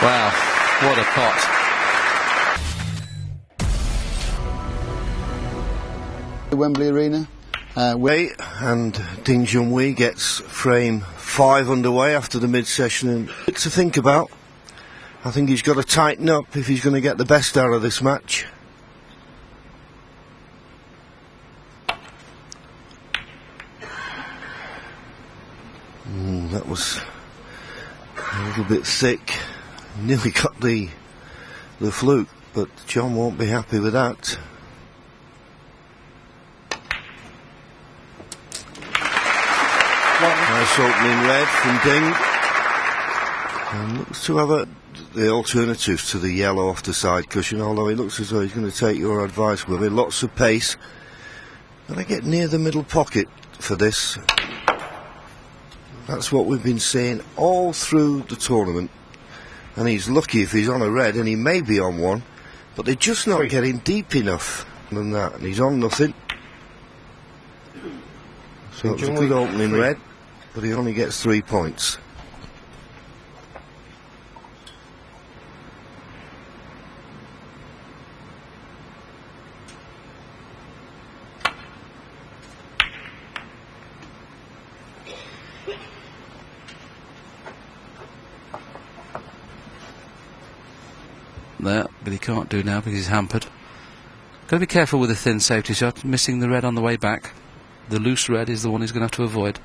Wow, what a pot. The Wembley Arena. And Ding Junhui gets frame 5 underway after the mid-session, and to think about. I think he's got to tighten up if he's going to get the best out of this match. That was a little bit thick. Nearly got the fluke, but John won't be happy with that. Nice opening red from Ding. And looks to have the alternatives to the yellow off the side cushion, although he looks as though he's going to take your advice with it. Lots of pace. Gotta get near the middle pocket for this. That's what we've been seeing all through the tournament. And he's lucky if he's on a red, and he may be on one, but they're just not getting deep enough than that. And he's on nothing. So it's a good opening red, but he only gets 3 points. There, but he can't do now because he's hampered. Got to be careful with the thin safety shot, missing the red on the way back. The loose red is the one he's going to have to avoid.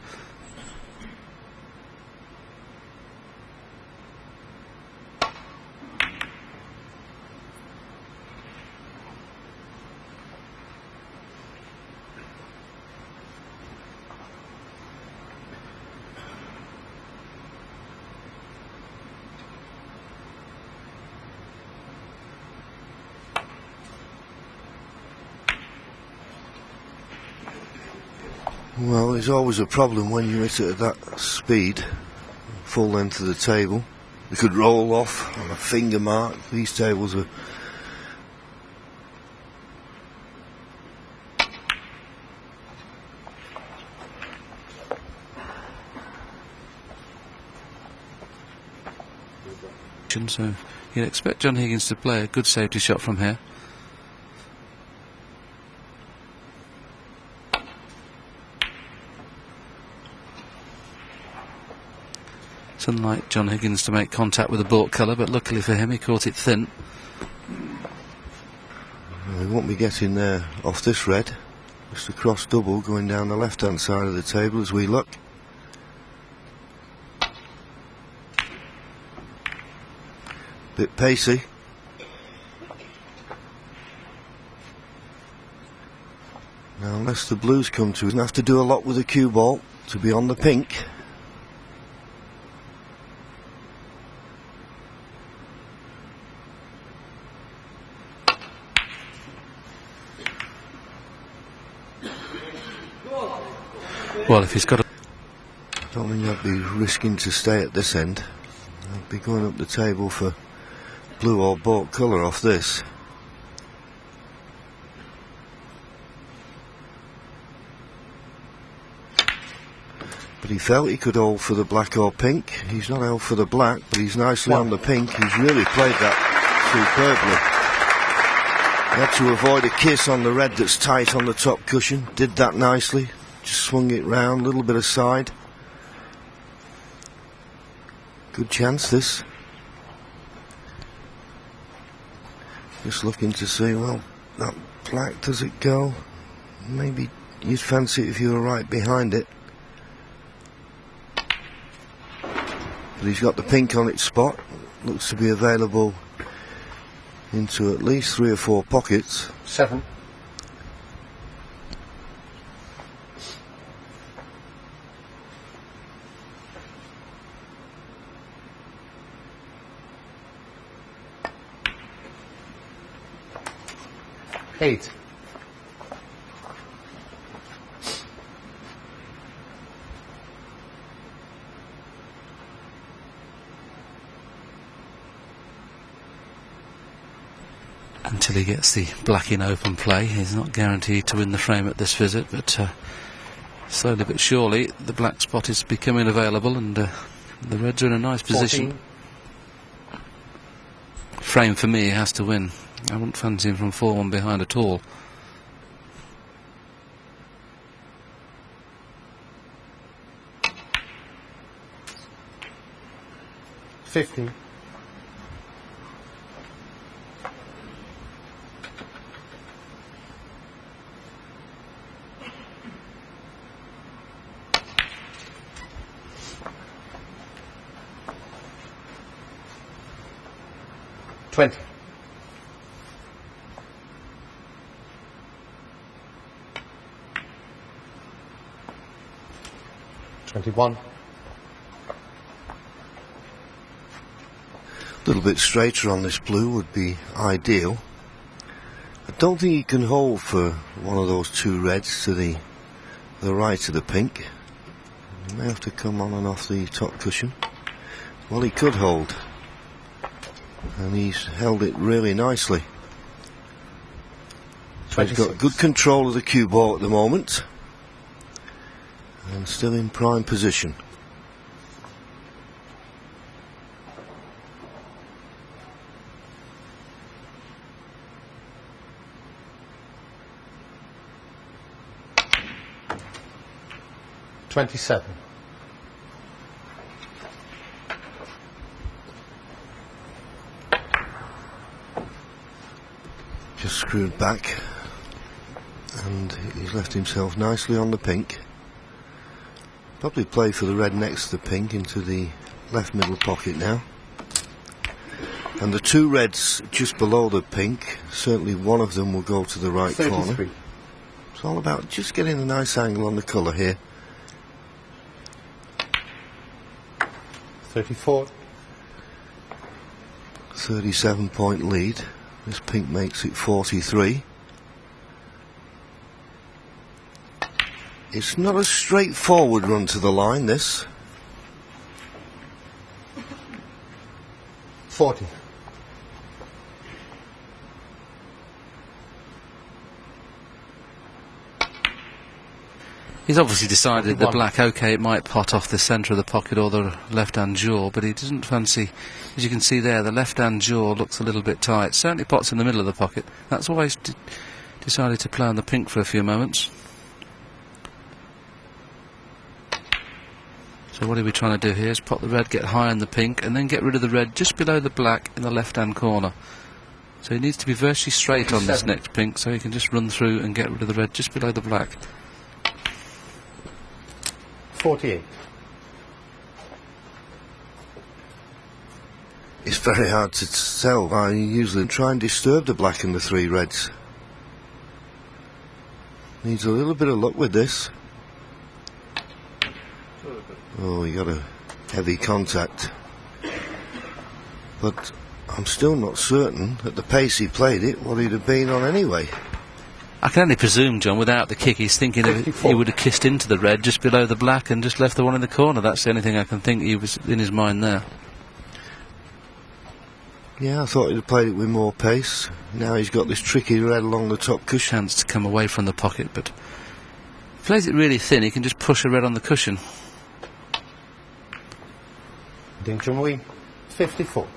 Well, there's always a problem when you hit it at that speed, full length of the table. It could roll off on a finger mark. These tables are... So you'd expect John Higgins to play a good safety shot from here. It's unlike John Higgins to make contact with the baulk colour, but luckily for him he caught it thin. Well, he won't be getting there off this red. Just a cross double going down the left hand side of the table as we look. Bit pacey. Now unless the blues come to, he's going to have to do a lot with the cue ball to be on the pink. Well, if he's got a... I don't think I'd be risking to stay at this end. I'd be going up the table for blue or baulk colour off this. But he felt he could hold for the black or pink. He's not held for the black, but he's nicely on the pink. He's really played that superbly. He had to avoid a kiss on the red that's tight on the top cushion. Did that nicely. Just swung it round, a little bit of side. Good chance this. Just looking to see, well, that black, does it go? Maybe you'd fancy it if you were right behind it. But he's got the pink on its spot. Looks to be available into at least 3 or 4 pockets. 7. Eight. Until he gets the black in open play, he's not guaranteed to win the frame at this visit, but slowly but surely the black spot is becoming available, and the reds are in a nice position. 14. frame for me, he has to win. I wouldn't fancy him from 4-1 behind at all. $50. $20. $21. A little bit straighter on this blue would be ideal. I don't think he can hold for one of those two reds to the right of the pink. He may have to come on and off the top cushion. Well, he could hold, and he's held it really nicely. So he's got good control of the cue ball at the moment, and still in prime position. $27. Just screwed back, and he's left himself nicely on the pink. Probably play for the red next to the pink into the left middle pocket now. And the two reds just below the pink, certainly one of them will go to the right 33. corner. It's all about just getting a nice angle on the colour here. 34. 37-point lead. This pink makes it 43. It's not a straightforward run to the line, this. 40. He's obviously decided the black, okay, it might pot off the centre of the pocket or the left-hand jaw, but he doesn't fancy, as you can see there, the left-hand jaw looks a little bit tight. Certainly pots in the middle of the pocket. That's why he's decided to play on the pink for a few moments. So what are we trying to do here is pot the red, get high on the pink, and then get rid of the red just below the black in the left-hand corner. So he needs to be virtually straight on this next pink, so he can just run through and get rid of the red just below the black. 48. It's very hard to tell. I usually try and disturb the black and the three reds. Needs a little bit of luck with this. Oh, he got a heavy contact. But I'm still not certain, at the pace he played it, what he'd have been on anyway. I can only presume, John, without the kick, he's thinking of it, he would have kissed into the red just below the black and just left the one in the corner. That's the only thing I can think he was in his mind there. Yeah, I thought he'd have played it with more pace. Now he's got this tricky red along the top cushion. Chance to come away from the pocket, but if he plays it really thin, he can just push a red on the cushion.丁俊晖, 54.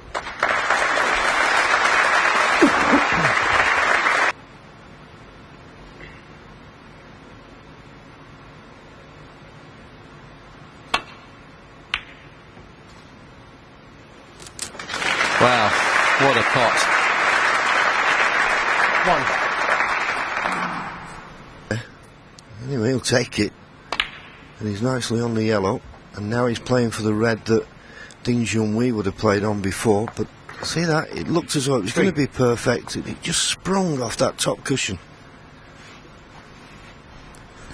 Wow, what a pot. One. Anyway, he'll take it. And he's nicely on the yellow. And now he's playing for the red that丁俊晖would have played on before. But see that? It looked as though it was going to be perfect. It just sprung off that top cushion.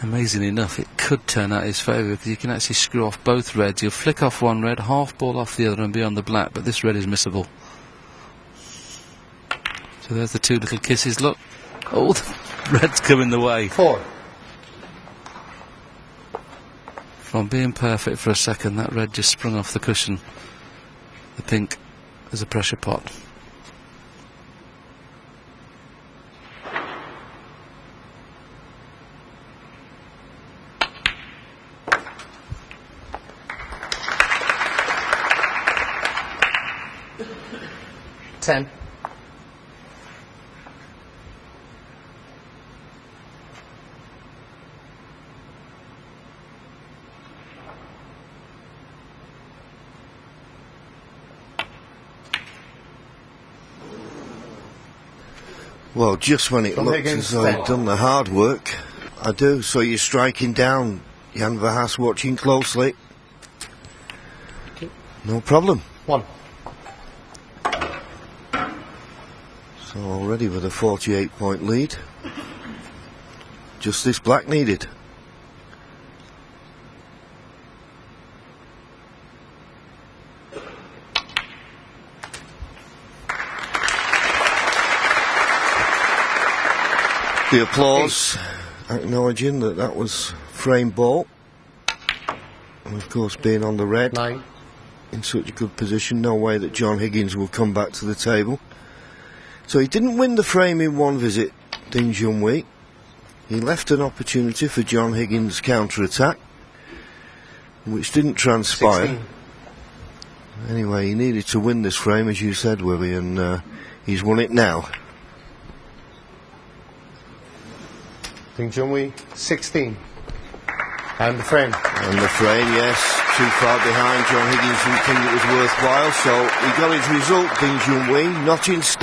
Amazingly enough, it could turn out his favour because you can actually screw off both reds. You'll flick off one red, half ball off the other and be on the black, but this red is missable. So there's the two little kisses, look. Oh, the red's coming the way. 4. From being perfect for a second, that red just sprung off the cushion. The pink is a pressure pot. $10. Well, just when it John looked Higgins, as though he'd done the hard work, I do. So you're striking down, Jan Verhaas watching closely. No problem. 1. So already with a 48-point lead. Just this black needed. The applause acknowledging that that was frame ball. And of course being on the red 9. in such a good position, no way that John Higgins will come back to the table. So he didn't win the frame in one visit, Ding Junhui. He left an opportunity for John Higgins' counter-attack, which didn't transpire. 16. Anyway, he needed to win this frame, as you said, Willie, and he's won it now. Ding Junhui, 16. And the frame. And the frame, yes, too far behind. John Higgins didn't think it was worthwhile, so he got his result, Ding Junhui, not in style.